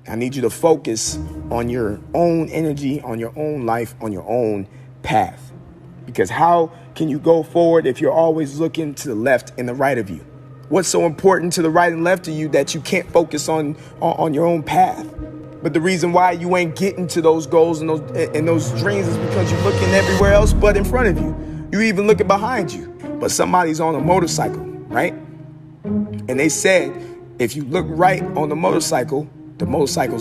I need you to focus on your own energy, on your own life, on your own path. Because how can you go forward if you're always looking to the left and the right of you? What's so important to the right and left of you that you can't focus on your own path? But the reason why you ain't getting to those goals and those dreams is because you're looking everywhere else but in front of you. You're even looking behind you. But somebody's on a motorcycle, right? And they said, if you look right on the motorcycle's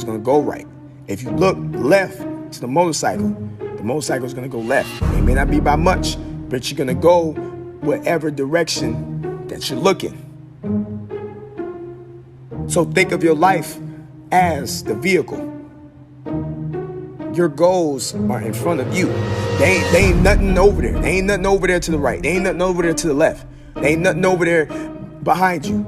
going to go right. If you look left to the motorcycle's going to go left. It may not be by much, but you're going to go whatever direction that you're looking. So think of your life as the vehicle. Your goals are in front of you. They ain't nothing over there. They ain't nothing over there to the right. They ain't nothing over there to the left. They ain't nothing over there behind you.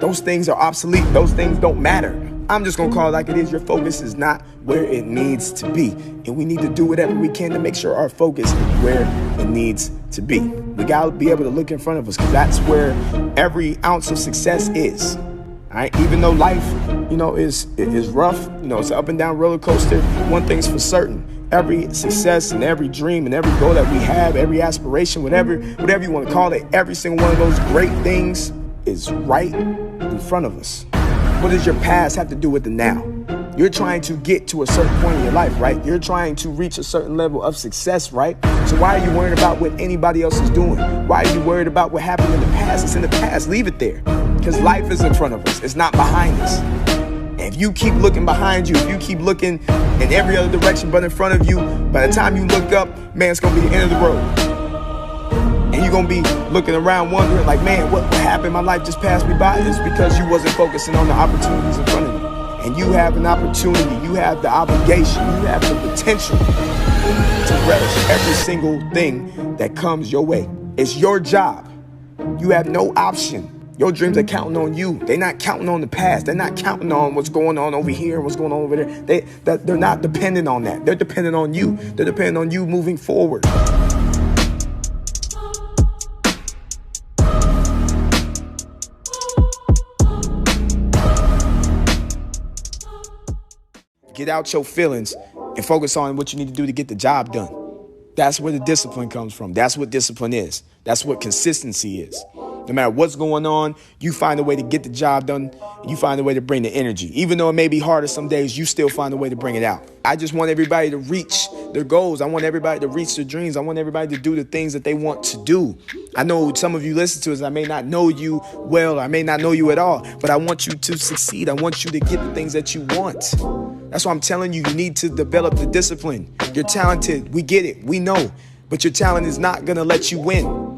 Those things are obsolete. Those things don't matter. I'm just going to call it like it is. Your focus is not where it needs to be. And we need to do whatever we can to make sure our focus is where it needs to be. We got to be able to look in front of us, because that's where every ounce of success is. All right? Even though life, is rough, it's an up and down roller coaster, one thing's for certain. Every success and every dream and every goal that we have, every aspiration, whatever you want to call it, every single one of those great things is right in front of us. What does your past have to do with the now? You're trying to get to a certain point in your life, right? You're trying to reach a certain level of success, right? So why are you worried about what anybody else is doing? Why are you worried about what happened in the past? It's in the past. Leave it there. Because life is in front of us. It's not behind us. And if you keep looking behind you, if you keep looking in every other direction but in front of you, by the time you look up, man, it's going to be the end of the road. And you're going to be looking around wondering like, man, what happened? My life just passed me by. It's because you wasn't focusing on the opportunities in front of you. And you have an opportunity. You have the obligation. You have the potential to relish every single thing that comes your way. It's your job. You have no option. Your dreams are counting on you. They're not counting on the past. They're not counting on what's going on over here and what's going on over there. They're not dependent on that. They're dependent on you. They're dependent on you moving forward. Get out your feelings and focus on what you need to do to get the job done. That's where the discipline comes from. That's what discipline is. That's what consistency is. No matter what's going on, you find a way to get the job done. You find a way to bring the energy. Even though it may be harder some days, you still find a way to bring it out. I just want everybody to reach their goals. I want everybody to reach their dreams. I want everybody to do the things that they want to do. I know some of you listen to us. I may not know you well. I may not know you at all. But I want you to succeed. I want you to get the things that you want. That's why I'm telling you, you need to develop the discipline. You're talented. We get it. We know. But your talent is not going to let you win.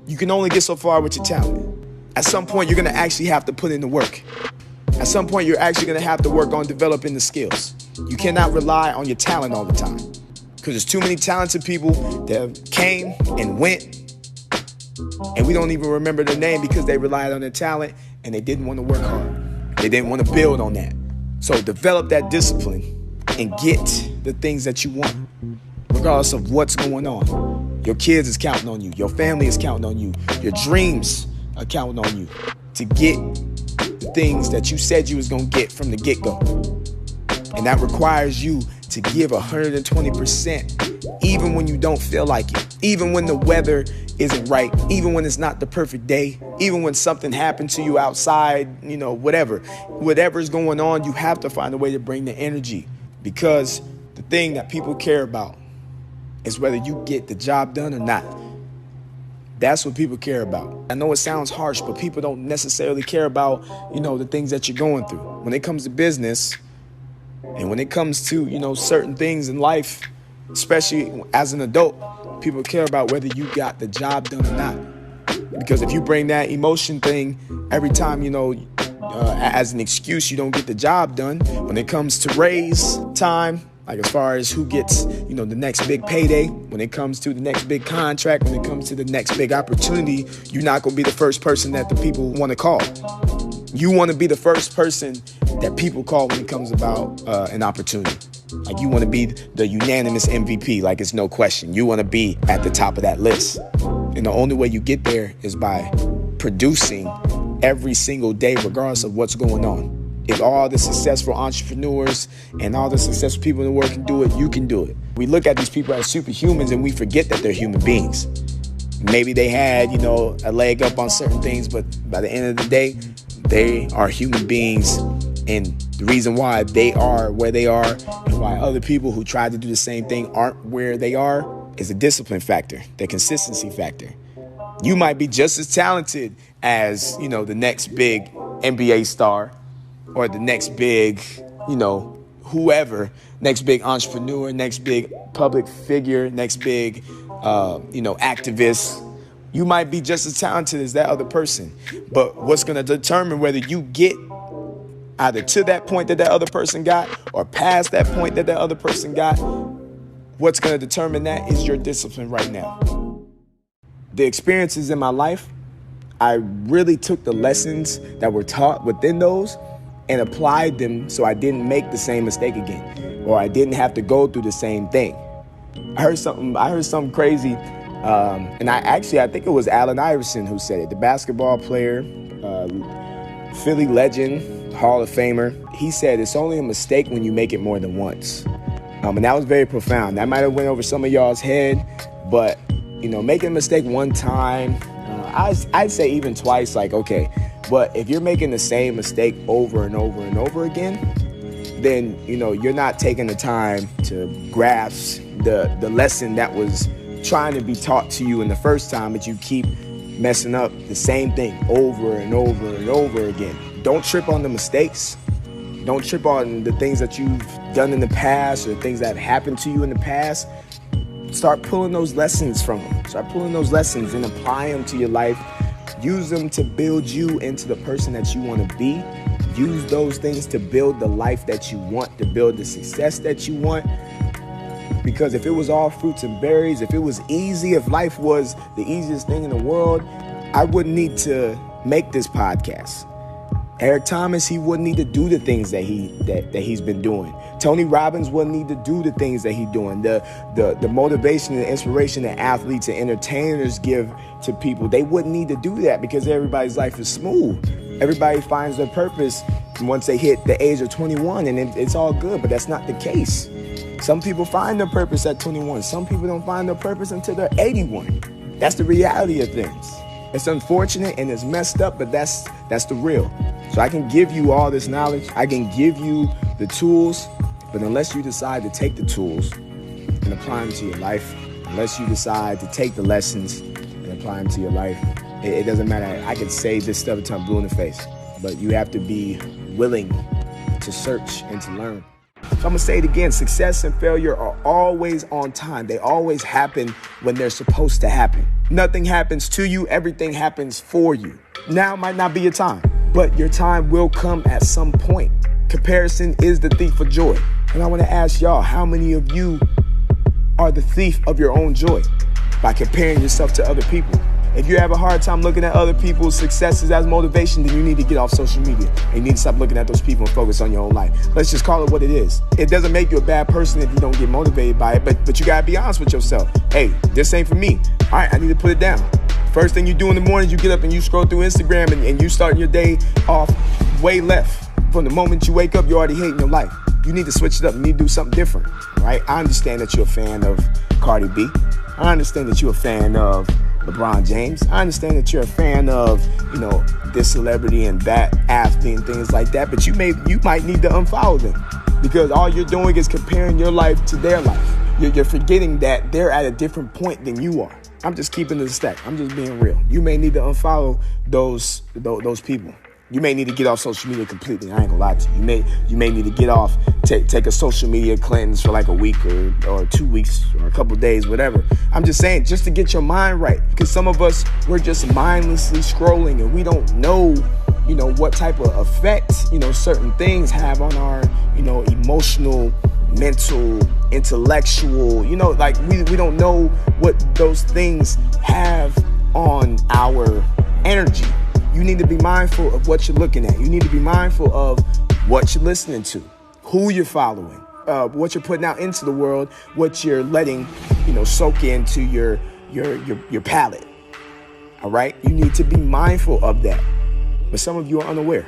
You can only get so far with your talent. At some point, you're going to actually have to put in the work. At some point, you're actually going to have to work on developing the skills. You cannot rely on your talent all the time, because there's too many talented people that came and went, and we don't even remember their name because they relied on their talent and they didn't want to work hard. They didn't want to build on that. So develop that discipline and get the things that you want, regardless of what's going on. Your kids is counting on you. Your family is counting on you. Your dreams are counting on you to get the things that you said you was going to get from the get-go. And that requires you to give 120%, even when you don't feel like it, even when the weather isn't right, even when it's not the perfect day, even when something happened to you outside, whatever's going on, you have to find a way to bring the energy, because the thing that people care about is whether you get the job done or not. That's what people care about. I know it sounds harsh, but people don't necessarily care about, the things that you're going through. When it comes to business and when it comes to, certain things in life, especially as an adult, people care about whether you got the job done or not. Because if you bring that emotion thing every time, as an excuse, you don't get the job done. When it comes to raise time, like as far as who gets, the next big payday, when it comes to the next big contract, when it comes to the next big opportunity, you're not going to be the first person that the people want to call. You want to be the first person that people call when it comes about an opportunity. Like you want to be the unanimous MVP, like it's no question. You want to be at the top of that list. And the only way you get there is by producing every single day, regardless of what's going on. If all the successful entrepreneurs and all the successful people in the world can do it, you can do it. We look at these people as superhumans and we forget that they're human beings. Maybe they had, a leg up on certain things, but by the end of the day, they are human beings. And the reason why they are where they are and why other people who try to do the same thing aren't where they are is a discipline factor, the consistency factor. You might be just as talented as, the next big NBA star or the next big, whoever, next big entrepreneur, next big public figure, next big, activist. You might be just as talented as that other person. But what's going to determine whether you get either to that point that other person got or past that point that other person got, what's going to determine that is your discipline right now. The experiences in my life, I really took the lessons that were taught within those and applied them so I didn't make the same mistake again, or I didn't have to go through the same thing. I heard something crazy, and I think it was Allen Iverson who said it, the basketball player, Philly legend, Hall of Famer. He said it's only a mistake when you make it more than once. And that was very profound. That might have went over some of y'all's head, but making a mistake one time, I'd say even twice, like, okay. But if you're making the same mistake over and over and over again, then, you're not taking the time to grasp the lesson that was trying to be taught to you in the first time, but you keep messing up the same thing over and over and over again. Don't trip on the mistakes. Don't trip on the things that you've done in the past or things that have happened to you in the past. Start pulling those lessons from them. Start pulling those lessons and apply them to your life. Use them to build you into the person that you want to be. Use those things to build the life that you want, to build the success that you want. Because if it was all fruits and berries, if it was easy, if life was the easiest thing in the world, I wouldn't need to make this podcast. Eric Thomas, he wouldn't need to do the things that he's been doing. Tony Robbins wouldn't need to do the things that he's doing. The motivation and inspiration that athletes and entertainers give to people, they wouldn't need to do that because everybody's life is smooth. Everybody finds their purpose once they hit the age of 21, and it's all good, but that's not the case. Some people find their purpose at 21. Some people don't find their purpose until they're 81. That's the reality of things. It's unfortunate and it's messed up, but that's the real. So I can give you all this knowledge. I can give you the tools, but unless you decide to take the tools and apply them to your life, unless you decide to take the lessons and apply them to your life, it doesn't matter. I can say this stuff until I'm blue in the face, but you have to be willing to search and to learn. So I'm going to say it again. Success and failure are always on time. They always happen when they're supposed to happen. Nothing happens to you. Everything happens for you. Now might not be your time, but your time will come at some point. Comparison is the thief of joy. And I want to ask y'all, how many of you are the thief of your own joy by comparing yourself to other people? If you have a hard time looking at other people's successes as motivation, then you need to get off social media. And you need to stop looking at those people and focus on your own life. Let's just call it what it is. It doesn't make you a bad person if you don't get motivated by it, but you gotta be honest with yourself. Hey, this ain't for me. All right, I need to put it down. First thing you do in the morning, you get up and you scroll through Instagram and you start your day off way left. From the moment you wake up, you're already hating your life. You need to switch it up. You need to do something different, right? I understand that you're a fan of Cardi B. I understand that you're a fan of LeBron James. I understand that you're a fan of, this celebrity and that athlete and things like that, but you might need to unfollow them because all you're doing is comparing your life to their life. You're forgetting that they're at a different point than you are. I'm just keeping it a stack. I'm just being real. You may need to unfollow those people. You may need to get off social media completely. I ain't gonna lie to you. You may need to get off, take a social media cleanse for like a week or 2 weeks or a couple of days, whatever. I'm just saying, just to get your mind right. Because some of us, we're just mindlessly scrolling and we don't know, what type of effect, certain things have on our, emotional, mental, intellectual, like we don't know what those things have on our energy. You need to be mindful of what you're looking at. You need to be mindful of what you're listening to, who you're following, what you're putting out into the world, what you're letting, soak into your palate. All right? You need to be mindful of that. But some of you are unaware.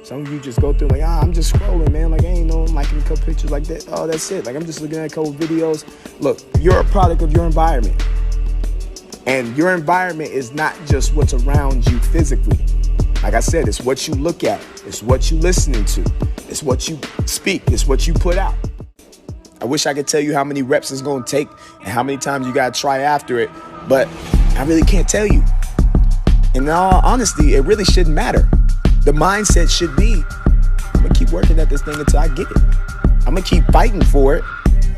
Some of you just go through like, I'm just scrolling, man. Like, I ain't no liking a couple pictures like that. Oh, that's it. Like, I'm just looking at a couple videos. Look, you're a product of your environment. And your environment is not just what's around you physically. Like I said, it's what you look at. It's what you listening to. It's what you speak. It's what you put out. I wish I could tell you how many reps it's going to take and how many times you got to try after it. But I really can't tell you. In all honesty, it really shouldn't matter. The mindset should be, I'm going to keep working at this thing until I get it. I'm going to keep fighting for it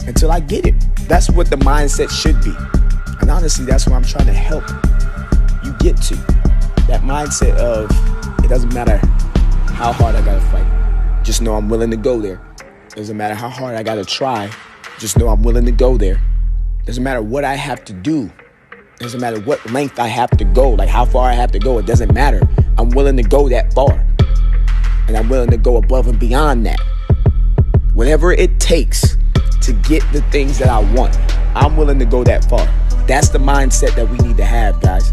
until I get it. That's what the mindset should be. And honestly, that's what I'm trying to help you get to. That mindset of, it doesn't matter how hard I got to fight. Just know I'm willing to go there. Doesn't matter how hard I got to try. Just know I'm willing to go there. Doesn't matter what I have to do. Doesn't matter what length I have to go, like how far I have to go. It doesn't matter. I'm willing to go that far. And I'm willing to go above and beyond that. Whatever it takes to get the things that I want, I'm willing to go that far. That's the mindset that we need to have, guys.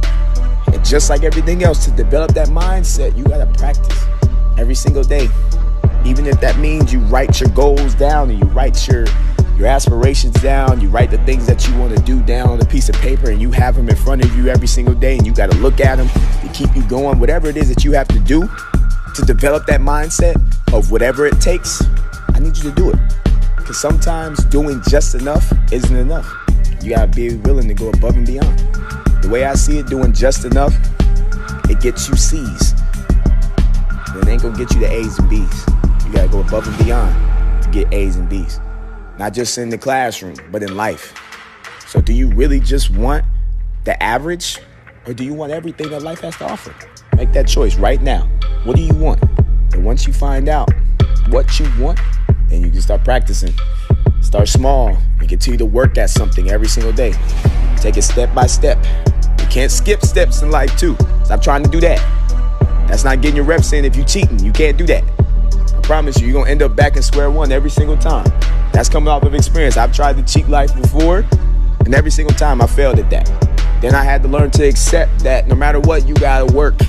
And just like everything else, to develop that mindset, you got to practice every single day. Even if that means you write your goals down and you write your aspirations down, you write the things that you want to do down on a piece of paper and you have them in front of you every single day and you got to look at them to keep you going. Whatever it is that you have to do to develop that mindset of whatever it takes, I need you to do it. Because sometimes doing just enough isn't enough. You got to be willing to go above and beyond. The way I see it, doing just enough, it gets you C's. It ain't going to get you the A's and B's. You got to go above and beyond to get A's and B's. Not just in the classroom, but in life. So do you really just want the average, or do you want everything that life has to offer? Make that choice right now. What do you want? And once you find out what you want, then you can start practicing. Start small and continue to work at something every single day. Take it step by step. You can't skip steps in life too. Stop trying to do that. That's not getting your reps in if you're cheating. You can't do that. I promise you, you're going to end up back in square one every single time. That's coming off of experience. I've tried to cheat life before, and every single time I failed at that. Then I had to learn to accept that no matter what, you got to work.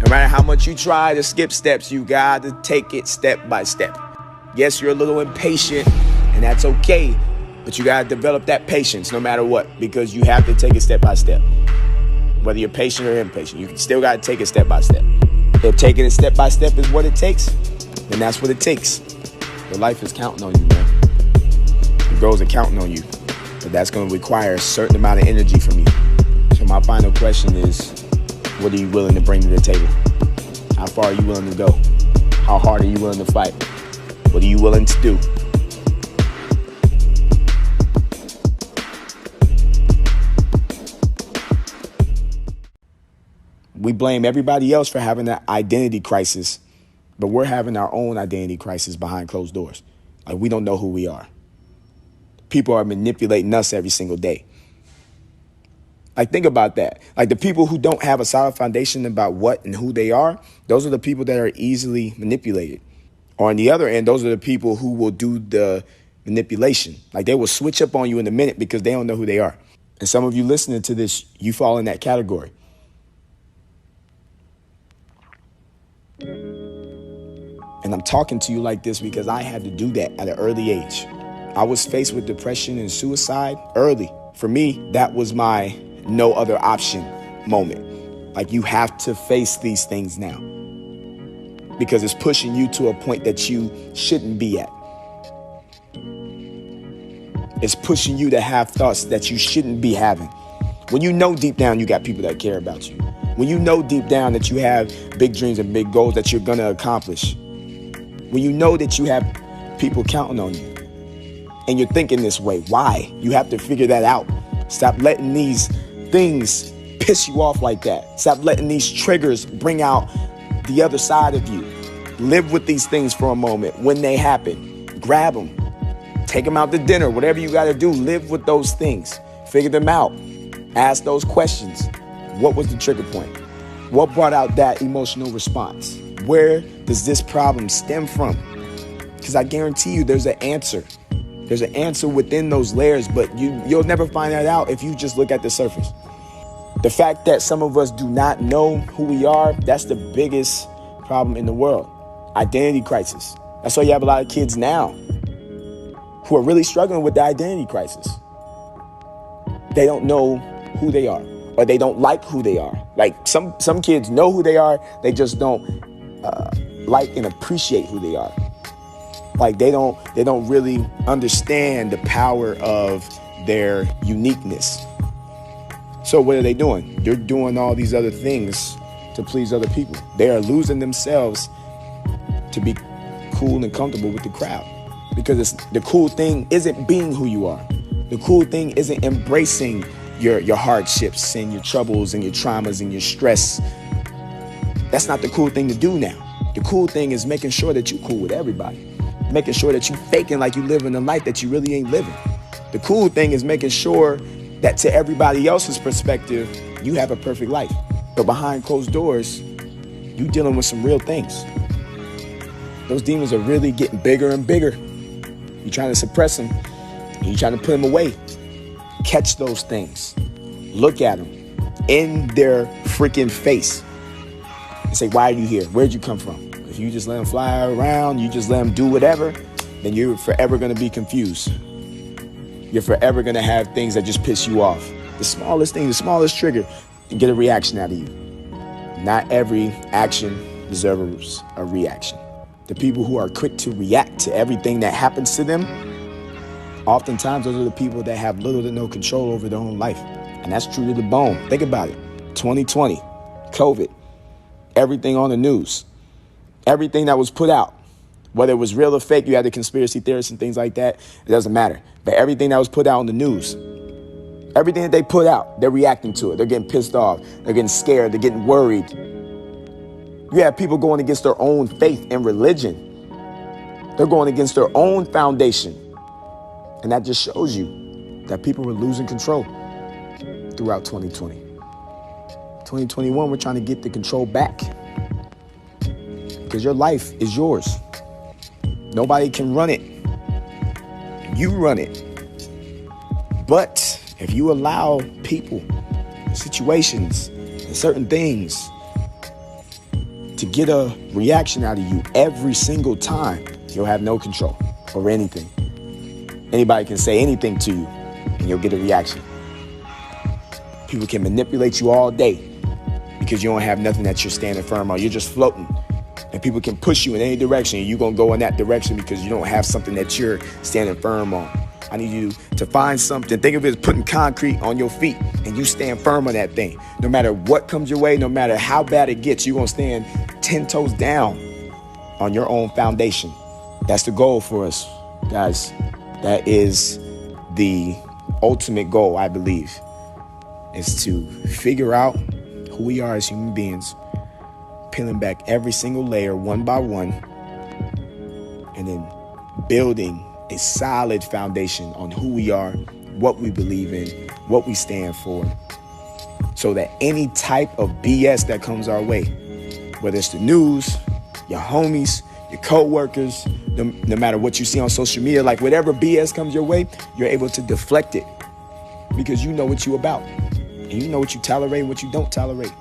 No matter how much you try to skip steps, you got to take it step by step. Yes, you're a little impatient, and that's okay, but you got to develop that patience no matter what, because you have to take it step by step. Whether you're patient or impatient, you still got to take it step by step. If taking it step by step is what it takes, then that's what it takes. Your life is counting on you, man. Your goals are counting on you, but that's going to require a certain amount of energy from you. So my final question is, what are you willing to bring to the table? How far are you willing to go? How hard are you willing to fight? What are you willing to do? We blame everybody else for having that identity crisis, but we're having our own identity crisis behind closed doors. Like, we don't know who we are. People are manipulating us every single day. Like, think about that. Like, the people who don't have a solid foundation about what and who they are, those are the people that are easily manipulated. Or on the other end, those are the people who will do the manipulation. Like, they will switch up on you in a minute because they don't know who they are. And some of you listening to this, you fall in that category. And I'm talking to you like this because I had to do that at an early age. I was faced with depression and suicide early. For me, that was my no other option moment. Like, you have to face these things now because it's pushing you to a point that you shouldn't be at. It's pushing you to have thoughts that you shouldn't be having. When you know deep down you got people that care about you. When you know deep down that you have big dreams and big goals that you're going to accomplish. When you know that you have people counting on you and you're thinking this way, why? You have to figure that out. Stop letting these things piss you off like that. Stop letting these triggers bring out the other side of you. Live with these things for a moment. When they happen, grab them, take them out to dinner, whatever you got to do. Live with those things. Figure them out. Ask those questions. What was the trigger point? What brought out that emotional response? Where does this problem stem from? Because I guarantee you there's an answer. There's an answer within those layers, but you'll never find that out if you just look at the surface. The fact that some of us do not know who we are, that's the biggest problem in the world. Identity crisis. That's why you have a lot of kids now who are really struggling with the identity crisis. They don't know who they are, or they don't like who they are. Like some kids know who they are, they just don't like and appreciate who they are. Like they don't really understand the power of their uniqueness. So what are they doing? They're doing all these other things to please other people. They are losing themselves to be cool and comfortable with the crowd. Because the cool thing isn't being who you are. The cool thing isn't embracing your hardships and your troubles and your traumas and your stress. That's not the cool thing to do now. The cool thing is making sure that you're cool with everybody. Making sure that you faking like you living a life that you really ain't living. The cool thing is making sure that to everybody else's perspective, you have a perfect life. But behind closed doors, you dealing with some real things. Those demons are really getting bigger and bigger. You're trying to suppress them. You're trying to put them away. Catch those things. Look at them in their freaking face and say, why are you here? Where'd you come from? If you just let them fly around, you just let them do whatever, then you're forever going to be confused. You're forever going to have things that just piss you off. The smallest thing, the smallest trigger, and get a reaction out of you. Not every action deserves a reaction. The people who are quick to react to everything that happens to them, oftentimes those are the people that have little to no control over their own life. And that's true to the bone. Think about it. 2020, COVID, everything on the news, everything that was put out, whether it was real or fake, you had the conspiracy theorists and things like that. It doesn't matter. But everything that was put out on the news, everything that they put out, they're reacting to it. They're getting pissed off. They're getting scared. They're getting worried. You have people going against their own faith and religion. They're going against their own foundation. And that just shows you that people were losing control throughout 2020. 2021, we're trying to get the control back. Because your life is yours. Nobody can run it. You run it. But if you allow people, situations, and certain things to get a reaction out of you every single time, you'll have no control over anything. Anybody can say anything to you and you'll get a reaction. People can manipulate you all day because you don't have nothing that you're standing firm on. You're just floating. And people can push you in any direction and you're going to go in that direction because you don't have something that you're standing firm on. I need you to find something. Think of it as putting concrete on your feet and you stand firm on that thing. No matter what comes your way, no matter how bad it gets, you're going to stand 10 toes down on your own foundation. That's the goal for us, guys. That is the ultimate goal, I believe, is to figure out who we are as human beings, peeling back every single layer one by one, and then building a solid foundation on who we are, what we believe in, what we stand for, so that any type of BS that comes our way, whether it's the news, your homies, your co-workers, no matter what you see on social media, like whatever BS comes your way, you're able to deflect it because you know what you're about and you know what you tolerate and what you don't tolerate.